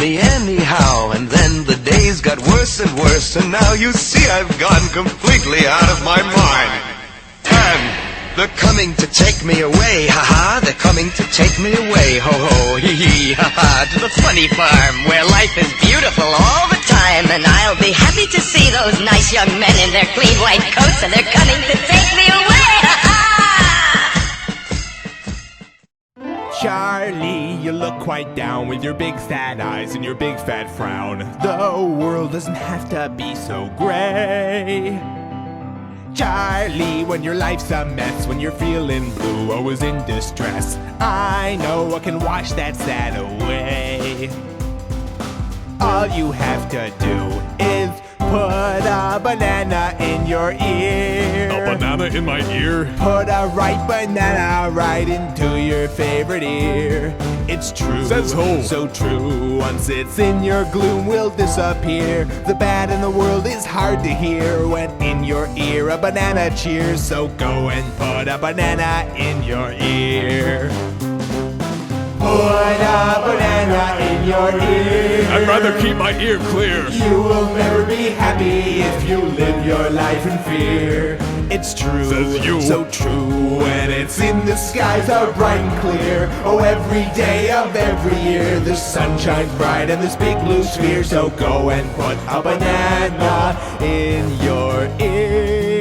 me anyhow. And then the days got worse and worse, and now you see I've gone completely out of my mind. And they're coming to take me away, ha-ha, they're coming to take me away, ho-ho, hee-hee, ha-ha, to the funny farm where life is beautiful all the time. And I'll be happy to see those nice young men in their clean white coats, and they're coming to take me away, ha-ha! Charlie, you look quite down with your big sad eyes and your big fat frown. The world doesn't have to be so gray. Charlie, when your life's a mess, when you're feeling blue, always in distress, I know I can wash that sad away. All you have to do is put a banana in your ear. A banana in my ear? Put a ripe banana right into your favorite ear. It's true, says who? So true. Once it's in your gloom, will disappear. The bad in the world is hard to hear when in your ear a banana cheers. So go and put a banana in your ear. Put a banana in your ear. I'd rather keep my ear clear. You will never be happy if you live your life in fear. It's true, says you. So true. When it's in the skies are bright and clear. Oh, every day of every year the sun shines bright in this big blue sphere. So go and put a banana in your ear.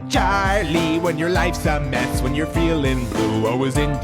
Charlie, when your life's a mess, when you're feeling blue, always in